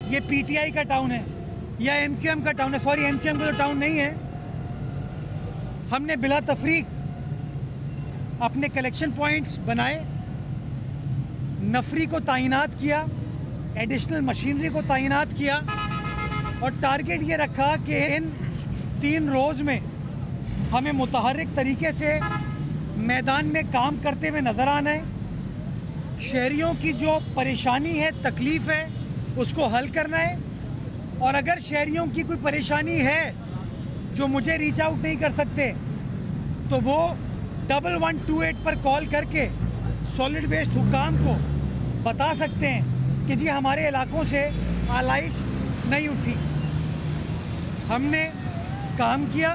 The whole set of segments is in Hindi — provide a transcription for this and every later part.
ये पीटीआई का टाउन है या एमक्यूएम का टाउन है। सॉरी, एमक्यूएम का तो टाउन नहीं है। हमने बिला तफरीक अपने कलेक्शन पॉइंट्स बनाए, नफरी को तैनात किया, एडिशनल मशीनरी को तैनात किया और टारगेट ये रखा कि इन 3 रोज़ में हमें मुतहर्रिक तरीके से मैदान में काम करते हुए नज़र आना है। शहरियों की जो परेशानी है, तकलीफ़ है, उसको हल करना है। और अगर शहरियों की कोई परेशानी है जो मुझे रीच आउट नहीं कर सकते तो वो 1128 पर कॉल करके सॉलिड वेस्ट हुक्काम को बता सकते हैं कि जी हमारे इलाकों से आलाइश नहीं उठी। हमने काम किया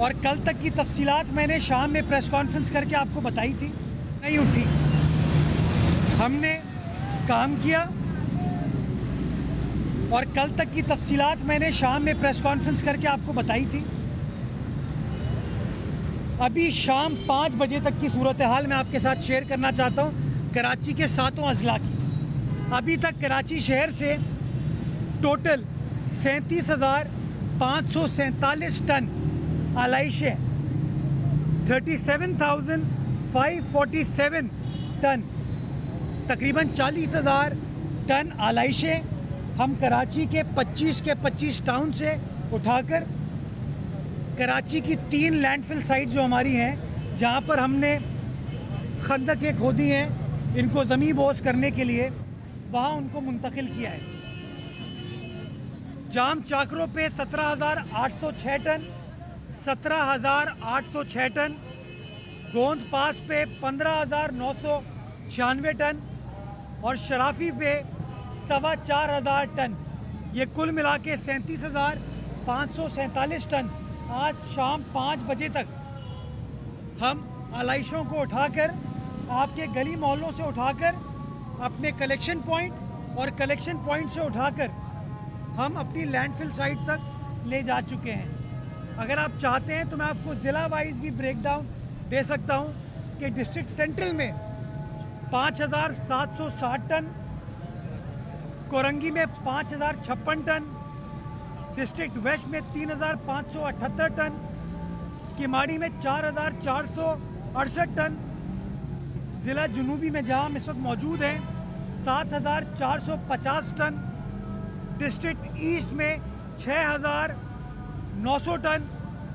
और कल तक की तफसीलात मैंने शाम में प्रेस कॉन्फ्रेंस करके आपको बताई थी, नहीं उठी। हमने काम किया और कल तक की तफसीलात मैंने शाम में प्रेस कॉन्फ्रेंस करके आपको बताई थी। अभी शाम 5 बजे तक की सूरत हाल मैं आपके साथ शेयर करना चाहता हूँ कराची के 7 अजला की। अभी तक कराची शहर से टोटल 37,547 टन आलाइशें, 37,547 टन, तकरीबन 40,000 टन आलाइशें हम कराची के 25 टाउन से उठाकर कराची की 3 लैंडफिल साइट जो हमारी हैं, जहां पर हमने खंदकें खोदी हैं इनको ज़मीन बोस करने के लिए, वहां उनको मुंतकिल किया है। जाम चाकरों पे 17,806 टन, 17,806 टन, गोंद पास पे 15,996 टन और शराफी पे 4,2500 टन। ये कुल मिला के 37,547 टन आज शाम 5 बजे तक हम आलाइशों को उठाकर, आपके गली मोहल्लों से उठाकर अपने कलेक्शन पॉइंट और कलेक्शन पॉइंट से उठाकर हम अपनी लैंडफिल साइट तक ले जा चुके हैं। अगर आप चाहते हैं तो मैं आपको ज़िला वाइज भी ब्रेकडाउन दे सकता हूं कि डिस्ट्रिक्ट सेंट्रल में 5,760 टन, कोरंगी में 5,056 टन, डिस्ट्रिक्ट वेस्ट में 3,578 टन, किमाड़ी में 4,468 टन, ज़िला जुनूबी में जहां हम इस वक्त मौजूद हैं 7,450 टन, डिस्ट्रिक्ट ईस्ट में 6,900 टन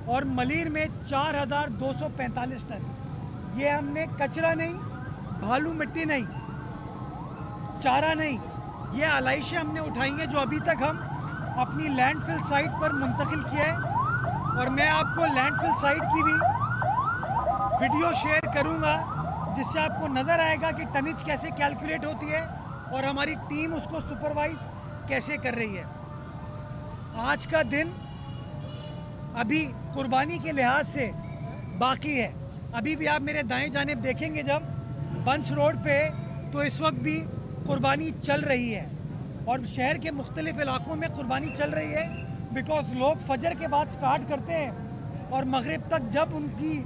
और मलीर में 4,245 टन। ये हमने कचरा नहीं, भालू मिट्टी नहीं, चारा नहीं, ये आलाइशें हमने उठाई हैं जो अभी तक हम अपनी लैंडफिल साइट पर मुंतकिल किया है। और मैं आपको लैंडफिल साइट की भी वीडियो शेयर करूंगा जिससे आपको नज़र आएगा कि टनेज कैसे कैलकुलेट होती है और हमारी टीम उसको सुपरवाइज कैसे कर रही है। आज का दिन अभी कुर्बानी के लिहाज से बाकी है। अभी भी आप मेरे दाएं जानिब देखेंगे जब बंस रोड पे, तो इस वक्त भी कुर्बानी चल रही है और शहर के मुख्तलिफ इलाकों में कुर्बानी चल रही है। बिकॉज लोग फजर के बाद स्टार्ट करते हैं और मगरिब तक जब उनकी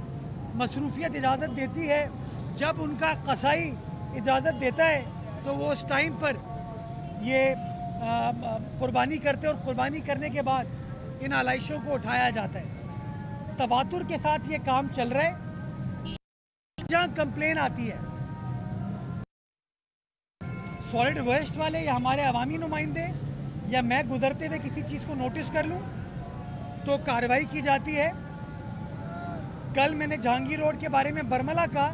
मसरूफियत इजाज़त देती है, जब उनका कसाई इजाज़त देता है, तो वो उस टाइम पर ये कुर्बानी करते हैं और कुर्बानी करने के बाद इन आलाइशों को उठाया जाता है। तवातुर के साथ ये काम चल रहा है। जहाँ कंप्लेन आती है सॉलिड वेस्ट वाले या हमारे अवामी नुमाइंदे या मैं गुजरते हुए किसी चीज़ को नोटिस कर लूँ तो कार्रवाई की जाती है। कल मैंने जहांगीर रोड के बारे में बरमला कहा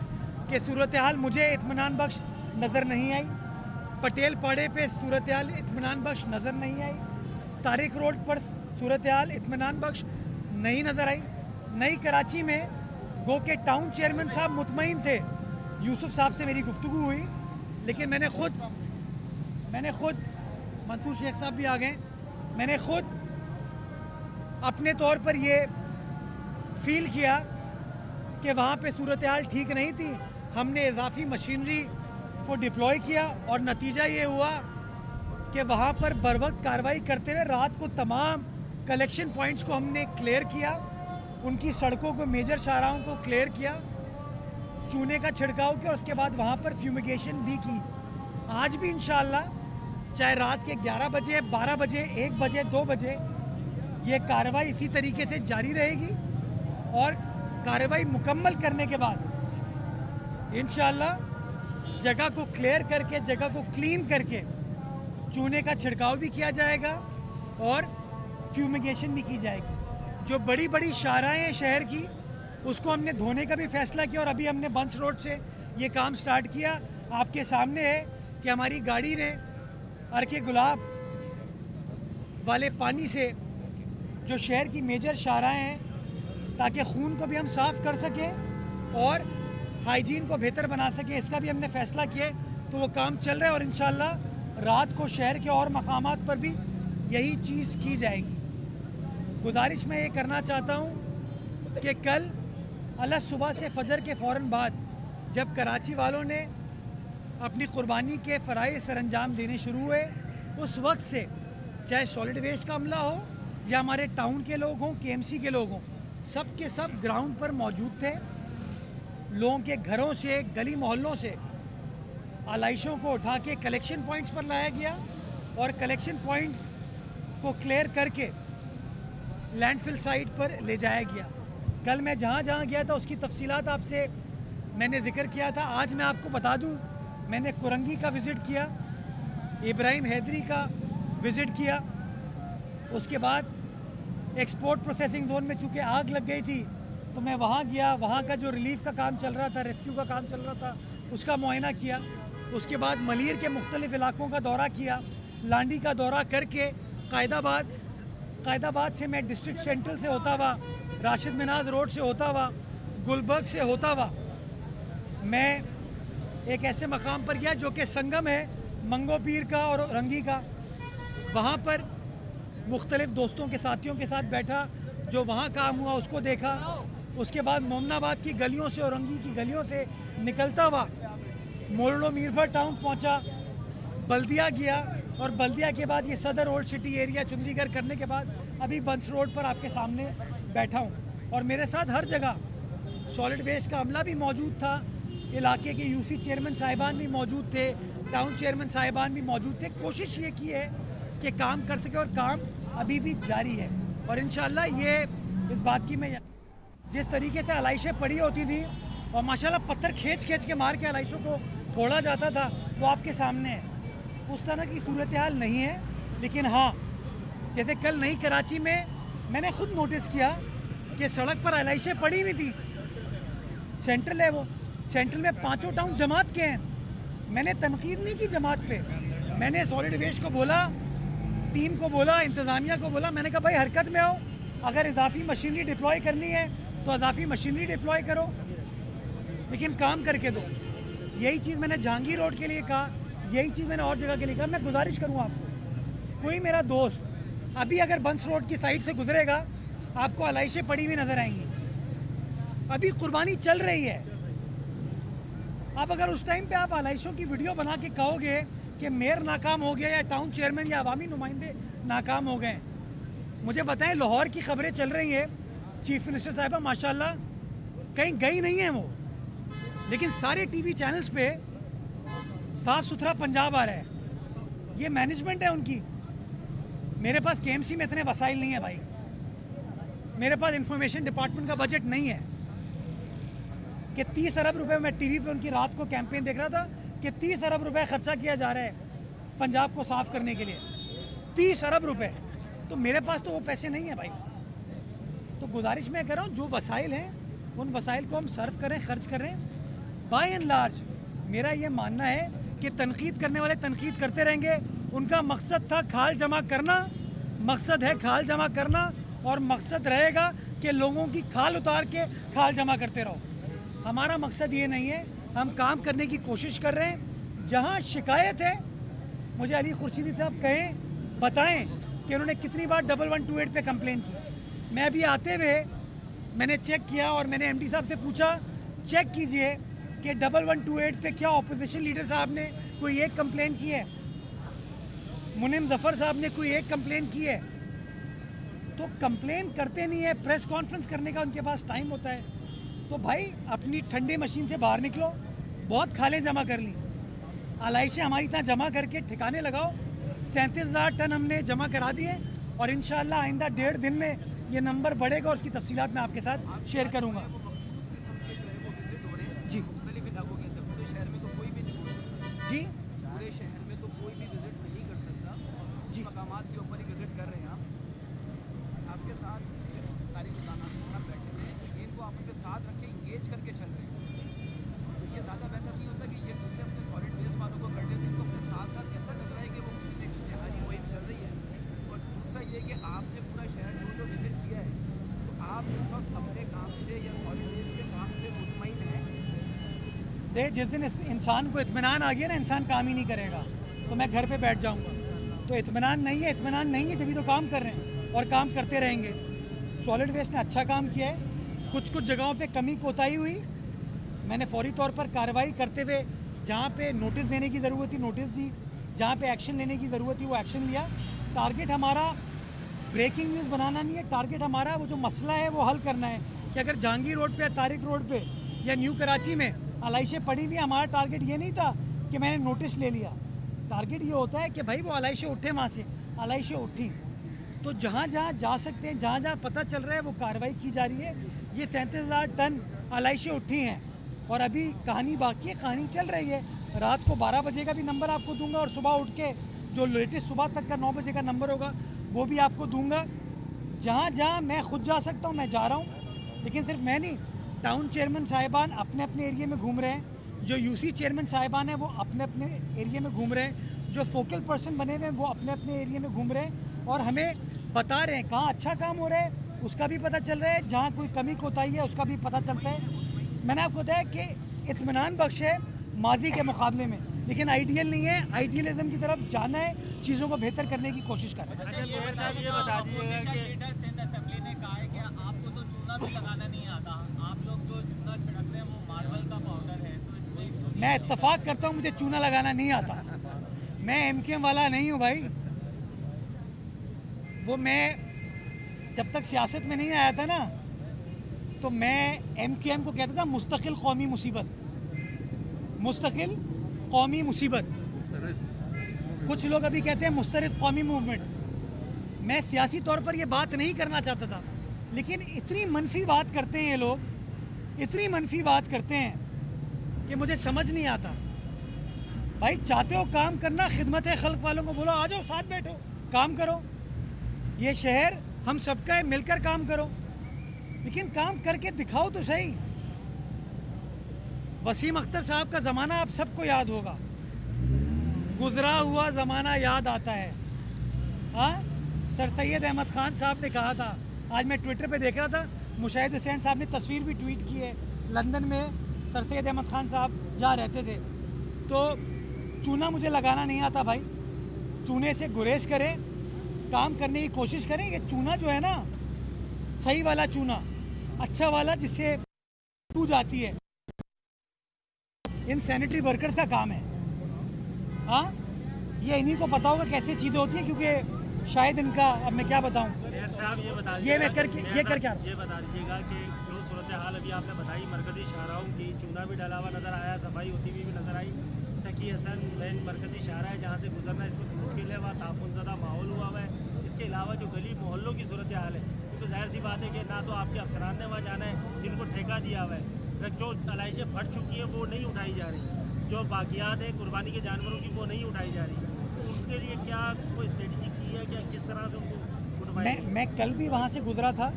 कि सूरत हाल मुझे इत्मीनान बख्श नज़र नहीं आई, पटेल पाड़े पे सूरत हाल इत्मीनान बख्श नज़र नहीं आई, तारिक रोड पर सूरत हाल इत्मीनान बख्श नहीं नज़र आई। नई कराची में गो के टाउन चेयरमैन साहब मुतमईन थे, यूसुफ साहब से मेरी गुफ्तगू हुई, लेकिन मैंने खुद मंसूर शेख साहब भी आ गए, मैंने खुद अपने तौर पर ये फील किया कि वहाँ पे सूरत हाल ठीक नहीं थी। हमने इजाफी मशीनरी को डिप्लॉय किया और नतीजा ये हुआ कि वहाँ पर बर वक्त कार्रवाई करते हुए रात को तमाम कलेक्शन पॉइंट्स को हमने क्लियर किया, उनकी सड़कों को, मेजर शाहराहों को क्लियर किया, चूने का छिड़काव किया, उसके बाद वहाँ पर फ्यूमिगेशन भी की। आज भी इंशाअल्लाह चाहे रात के 11 बजे, 12 बजे, 1 बजे, 2 बजे, ये कार्रवाई इसी तरीके से जारी रहेगी। और कार्रवाई मुकम्मल करने के बाद इंशाअल्लाह जगह को क्लियर करके, जगह को क्लीन करके चूने का छिड़काव भी किया जाएगा और फ्यूमिगेशन भी की जाएगी। जो बड़ी बड़ी शाहराएँ हैं शहर की, उसको हमने धोने का भी फैसला किया और अभी हमने बंस रोड से ये काम स्टार्ट किया। आपके सामने है कि हमारी गाड़ी ने अर्के गुलाब वाले पानी से जो शहर की मेजर शाहराएँ हैं, ताकि खून को भी हम साफ़ कर सकें और हाइजीन को बेहतर बना सकें, इसका भी हमने फैसला किया है। तो वो काम चल रहा है और इंशाअल्लाह रात को शहर के और मकामात पर भी यही चीज़ की जाएगी। गुजारिश मैं ये करना चाहता हूँ कि कल अल सुबह से फजर के फ़ौरन बाद जब कराची वालों ने अपनी कुर्बानी के फ़राइज़ सरअंजाम देने शुरू हुए, उस वक्त से चाहे सॉलिड वेस्ट का अमला हो या हमारे टाउन के लोग हों, केएमसी के लोग हों, सब के सब ग्राउंड पर मौजूद थे। लोगों के घरों से, गली मोहल्लों से आलाइशों को उठा के कलेक्शन पॉइंट्स पर लाया गया और कलेक्शन पॉइंट्स को क्लियर करके लैंडफिल साइट पर ले जाया गया। कल मैं जहाँ जहाँ गया था उसकी तफसीलात आपसे मैंने जिक्र किया था। आज मैं आपको बता दूँ, मैंने कुरंगी का विज़िट किया, इब्राहिम हैदरी का विज़िट किया, उसके बाद एक्सपोर्ट प्रोसेसिंग जोन में चूँकि आग लग गई थी तो मैं वहाँ गया, वहाँ का जो रिलीफ का काम चल रहा था, रेस्क्यू का काम चल रहा था, उसका मुआयना किया। उसके बाद मलीर के मुख्तलिफ इलाकों का दौरा किया, लांडी का दौरा करके कायदाबाद से मैं डिस्ट्रिक्ट सेंट्रल से होता हुआ, राशिद मिनाज रोड से होता हुआ, गुलबर्ग से होता हुआ मैं एक ऐसे मकाम पर गया जो कि संगम है मंगो पीर का और रंगी का। वहाँ पर मुख्तलिफ दोस्तों के साथियों के साथ बैठा, जो वहाँ काम हुआ उसको देखा। उसके बाद मोमनाबाद की गलियों से और रंगी की गलियों से निकलता हुआ मोरलो मीरभर टाउन पहुँचा, बल्दिया गया और बल्दिया के बाद ये सदर ओल्ड सिटी एरिया चुंडीगढ़ करने के बाद अभी बंस रोड पर आपके सामने बैठा हूँ। और मेरे साथ हर जगह सॉलिड वेस्ट का अमला भी मौजूद था, इलाके के यूसी चेयरमैन साहिबान भी मौजूद थे, टाउन चेयरमैन साहिबान भी मौजूद थे। कोशिश ये की है कि काम कर सके और काम अभी भी जारी है। और इंशाल्लाह ये इस बात की मैं, जिस तरीके से आलाइशें पड़ी होती थी और माशाल्लाह पत्थर खींच के मार के आलाइशों को फोड़ा जाता था, वो आपके सामने है। उस तरह की सूरत हाल नहीं है। लेकिन हाँ, जैसे कल नई कराची में मैंने खुद नोटिस किया कि सड़क पर आलाइशें पड़ी हुई थी। सेंट्रल है वो, सेंट्रल में 5 टाउन जमात के हैं। मैंने तनकीद नहीं की जमात पे, मैंने सॉलिड वेस्ट को बोला, टीम को बोला, इंतज़ामिया को बोला, मैंने कहा भाई हरकत में आओ, अगर इजाफी मशीनरी डिप्लॉय करनी है तो इजाफी मशीनरी डिप्लॉय करो, लेकिन काम करके दो। यही चीज़ मैंने जहांगीर रोड के लिए कहा, यही चीज़ मैंने और जगह के लिए कहा। मैं गुजारिश करूँगा आपको, कोई मेरा दोस्त अभी अगर बंस रोड की साइड से गुजरेगा, आपको आलाइशें पड़ी हुई नज़र आएंगी। अभी कुर्बानी चल रही है। आप अगर उस टाइम पे आप आलाइशों की वीडियो बना के कहोगे कि मेयर नाकाम हो गया या टाउन चेयरमैन या अवामी नुमाइंदे नाकाम हो गए, मुझे बताएं, लाहौर की खबरें चल रही है, चीफ मिनिस्टर साहिबा माशाल्लाह कहीं गई नहीं है वो, लेकिन सारे टीवी चैनल्स पे साफ सुथरा पंजाब आ रहा है। ये मैनेजमेंट है उनकी। मेरे पास केएमसी में इतने वसाइल नहीं है भाई, मेरे पास इंफॉर्मेशन डिपार्टमेंट का बजट नहीं है कि 30 अरब रुपए, मैं टीवी पे उनकी रात को कैंपेन देख रहा था कि 30 अरब रुपए खर्चा किया जा रहा है पंजाब को साफ करने के लिए, 30 अरब रुपए। तो मेरे पास तो वो पैसे नहीं है भाई। तो गुजारिश मैं कर रहा हूँ, जो वसाइल हैं उन वसाइल को हम सर्व करें, खर्च करें। बाय एंड लार्ज मेरा ये मानना है कि तनकीद करने वाले तनकीद करते रहेंगे। उनका मकसद था खाल जमा करना, मकसद है खाल जमा करना, और मकसद रहेगा कि लोगों की खाल उतार के खाल जमा करते रहो। हमारा मकसद ये नहीं है। हम काम करने की कोशिश कर रहे हैं। जहाँ शिकायत है, मुझे अली खुर्शीदी साहब कहें, बताएं कि उन्होंने कितनी बार 1128 पे कंप्लेन की। मैं अभी आते हुए मैंने चेक किया और मैंने एमडी साहब से पूछा, चेक कीजिए कि 1128 पे क्या ऑपोजिशन लीडर साहब ने कोई एक कंप्लेन की है, मुनीम जफ़र साहब ने कोई एक कंप्लेन की है। तो कंप्लेन करते नहीं है, प्रेस कॉन्फ्रेंस करने का उनके पास टाइम होता है। तो भाई अपनी ठंडी मशीन से बाहर निकलो, बहुत खालें जमा कर ली, आलाइशें हमारी तरह जमा करके ठिकाने लगाओ 37,000 टन हमने जमा करा दिए और इंशाल्लाह आइंदा 1.5 दिन में ये नंबर बढ़ेगा और उसकी तफसीलात मैं आपके साथ शेयर करूँगा। जी जी पूरे शहर में तो कोई भी विजिट नहीं कर सकता, जी मकामात के ऊपर ही विजिट कर रहे हैं आप। आपके साथ सारी दुकानदार बैठे हुए हैं, इनको आप उनके साथ रख के इंगेज करके चल रहे हैं। तो ये ज़्यादा बेहतर नहीं होता कि ये दूसरे अपने सॉलिड वेस्ट वालों को कर लेते हैं, इनको अपने साथ साथ ऐसा लग रहा है कि वो एक जहाजी मुहिम चल रही है। और दूसरा ये कि आपने पूरा शहर जो विजिट किया है, तो आप इस वक्त अपने काम से या सॉलिड वेस्ट के काम से मुतमईन हैं? देख, जिस दिन इंसान को इत्मीनान आ गया ना, इंसान काम ही नहीं करेगा, तो मैं घर पे बैठ जाऊंगा। तो इत्मीनान नहीं है, इत्मीनान नहीं है जब तो काम कर रहे हैं और काम करते रहेंगे। सॉलिड वेस्ट ने अच्छा काम किया है, कुछ कुछ जगहों पे कमी कोताही हुई, मैंने फौरी तौर पर कार्रवाई करते हुए जहाँ पे नोटिस देने की ज़रूरत थी नोटिस दी, जहाँ पे एक्शन लेने की ज़रूरत थी वो एक्शन लिया। टारगेट हमारा ब्रेकिंग न्यूज़ बनाना नहीं है, टारगेट हमारा वो जो मसला है वो हल करना है कि अगर जहांगीर रोड पे, तारिक रोड पे या न्यू कराची में आलाइशें पड़ी हुई, हमारा टारगेट ये नहीं था कि मैंने नोटिस ले लिया। टारगेट ये होता है कि भाई वो आलाइशें उठे, वहाँ से आलाइशें उठी तो जहाँ जहाँ जा सकते हैं, जहाँ जहाँ पता चल रहा है वो कार्रवाई की जा रही है। ये 37,000 टन आलाइशें उठी हैं और अभी कहानी बाकी है, कहानी चल रही है। रात को 12 बजे का भी नंबर आपको दूंगा और सुबह उठ के जो लेटेस्ट सुबह तक का 9 बजे का नंबर होगा वो भी आपको दूंगा। जहाँ जहाँ मैं खुद जा सकता हूँ मैं जा रहा हूँ, लेकिन सिर्फ मैं नहीं, टाउन चेयरमैन साहिबान अपने अपने एरिया में घूम रहे हैं, जो यूसी चेयरमैन साहिबान हैं वो अपने अपने एरिया में घूम रहे हैं, जो फोकल पर्सन बने हुए हैं वो अपने अपने एरिया में घूम रहे हैं और हमें बता रहे हैं कहाँ अच्छा काम हो रहा है उसका भी पता चल रहा है, जहाँ कोई कमी कोताही है उसका भी पता चलता है। मैंने आपको बताया कि इत्मीनान बख्श है माजी के मुकाबले में, लेकिन आइडियल नहीं है। आइडियलिज्म की तरफ जाना है, चीज़ों को बेहतर करने की कोशिश कर रहे हैं। अच्छा, ये बता दीजिएगा कि सिंध असेंबली ने कहा है कि आपको तो चूना भी लगाना नहीं आता, आप लोग जो चूना छिड़कते हैं वो मार्बल का पाउडर है, तो इसमें मैं इत्तेफाक करता हूँ मुझे चूना लगाना नहीं आता, मैं एमकेएम वाला नहीं हूँ भाई। वो मैं जब तक सियासत में नहीं आया था ना तो मैं एमकेएम को कहता था मुस्तकिल कौमी मुसीबत, मुस्तकिल कौमी मुसीबत। कुछ लोग अभी कहते हैं मुस्तरिद कौमी मूवमेंट। मैं सियासी तौर पर ये बात नहीं करना चाहता था, लेकिन इतनी मनफी बात करते हैं ये लोग, इतनी मनफी बात करते हैं कि मुझे समझ नहीं आता। भाई चाहते हो काम करना, खिदमत है खल्क वालों को बोलो आ जाओ साथ बैठो काम करो, ये शहर हम सबका है, मिलकर काम करो, लेकिन काम करके दिखाओ तो सही। वसीम अख्तर साहब का ज़माना आप सबको याद होगा, गुजरा हुआ ज़माना याद आता है। हाँ, सर सैयद अहमद ख़ान साहब ने कहा था, आज मैं ट्विटर पे देख रहा था, मुशाहिद हुसैन साहब ने तस्वीर भी ट्वीट की है, लंदन में सर सैयद अहमद ख़ान साहब जा रहते थे। तो चूना मुझे लगाना नहीं आता भाई, चूने से गुरेज करें, काम करने की कोशिश करें। ये चूना जो है ना, सही वाला चूना, अच्छा वाला जिससे टू जाती है, इन सैनिटरी वर्कर्स का काम है। हाँ, ये इन्हीं को पता होगा कैसे चीज़ें होती हैं, क्योंकि शायद इनका, अब मैं क्या बताऊँ, ये मैं करके ये करके आ रहा हूँ। ये बता दीजिएगा कि जो सूरत हाल अभी आपने बताई मरकजी शाहराहों की, चूना भी डाला हुआ नज़र आया, सफाई होती हुई भी नज़र आई। सकी हसन मेन मरकजी शाहरा है जहाँ से गुजरना इस वक्त मुश्किल है, वहाँ ताफुनज़दा माहौल हुआ हुआ है। इसके अलावा जो गली मोहल्लों की सूरत हाल है, क्योंकि जाहिर सी बात है कि ना तो आपके अफसरान ने वहाँ जाना है जिनको ठेका दिया हुआ है, जो आलाइशें फट चुकी है वो नहीं उठाई जा रही, जो बाकियात है कुर्बानी के जानवरों की वो नहीं उठाई जा रही। तो उसके लिए क्या कोई स्ट्रेटजी की है, क्या किस तरह से उनको उठवाई? मैं कल भी वहाँ से गुजरा था,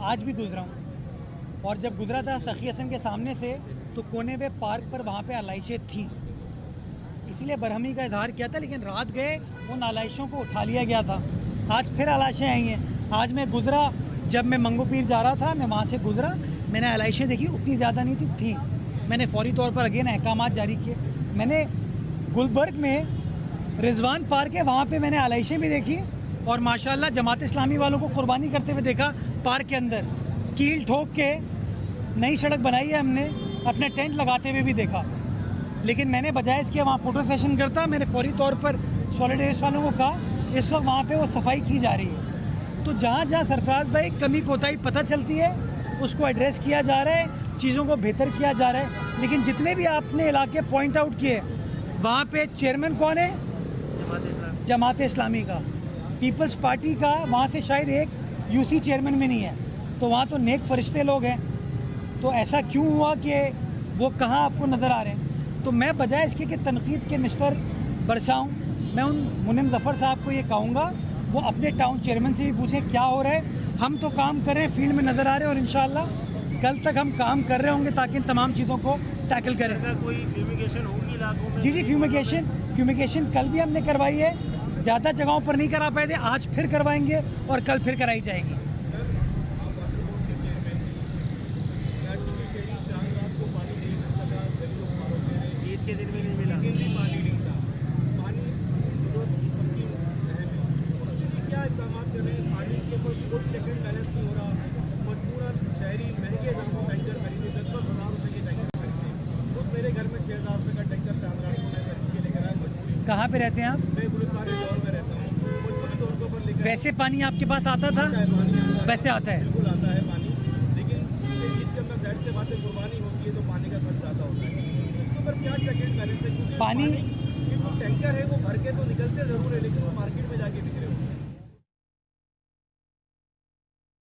आज भी गुजरा हूँ, और जब गुजरा था सखी हसन के सामने से तो कोने पे पार्क पर वहाँ पे आलाइशें थी, इसलिए बरहमी का इजहार किया था, लेकिन रात गए उन आलाइशों को उठा लिया गया था। आज फिर आलाइशें आई हैं। आज मैं गुजरा, जब मैं मंगो पीर जा रहा था, मैं वहाँ से गुजरा, मैंने आलाइशें देखी, उतनी ज़्यादा नहीं थी। मैंने फौरी तौर पर अगेन अहकाम जारी किए। मैंने गुलबर्ग में रिजवान पार्क है, वहाँ पे मैंने आलाइशें भी देखी और माशाल्लाह जमात इस्लामी वालों को कुर्बानी करते हुए देखा। पार्क के अंदर कील ठोक के नई सड़क बनाई है हमने, अपने टेंट लगाते हुए भी देखा। लेकिन मैंने बजाय इसके वहाँ फ़ोटो सेशन करता, मैंने फौरी तौर पर सॉलिड वेस्ट वालों को कहा इस वक्त वहाँ पे वो सफाई की जा रही है। तो जहाँ जहाँ सरफराज भाई कमी कोताही पता चलती है उसको एड्रेस किया जा रहा है, चीज़ों को बेहतर किया जा रहा है। लेकिन जितने भी आपने इलाके पॉइंट आउट किए, वहाँ पे चेयरमैन कौन है? जमात इस्लामी का, पीपल्स पार्टी का वहाँ से शायद एक यूसी चेयरमैन भी नहीं है, तो वहाँ तो नेक फरिश्ते लोग हैं। तो ऐसा क्यों हुआ कि वो कहाँ आपको नज़र आ रहे हैं? तो मैं बजाय इसके कि तनकीद के निस्तर बरसाऊँ, मैं उन मुनिम ज़फ़र साहब को ये कहूँगा वो अपने टाउन चेयरमैन से भी पूछें क्या हो रहा है। हम तो काम कर रहे हैं, फील्ड में नज़र आ रहे हैं और इंशाअल्लाह कल तक हम काम कर रहे होंगे ताकि इन तमाम चीज़ों को टैकल करें। कोई फ्यूमिगेशन होगी इलाकों में? जी फ्यूमिगेशन कल भी हमने करवाई है, ज़्यादा जगहों पर नहीं करा पाए थे, आज फिर करवाएंगे और कल फिर कराई जाएगी। ईद के दिन भी नहीं मिला, क्या इकदाम कर रहे हैं? पानी के ऊपर कोई चेक एंड बैलेंस नहीं हो रहा, मजबूरन शहरी महंगे दामों टैंकर खरीदे, 10,000 रुपये के टैंकर खरीदे। खुद मेरे घर में 6,000 रुपये का टैंकर चांदरानी को मैं खरीद के लेकर आया मजबूरी। कहाँ पे रहते हैं आप? मैं गुरुसार दौर में रहता हूँ, मजबूरी तौर के ऊपर लेकर वैसे पानी आपके पास आता था? पानी आता है, वैसे आता है? बिल्कुल आता है पानी, लेकिन ईद के अंदर जाहिर से बातें कुर्बानी होती है तो पानी का खर्च ज़्यादा होता है। तो इसके ऊपर क्या चेक एंड बैलेंस है? क्योंकि पानी जो टैंकर है वो भर के तो निकल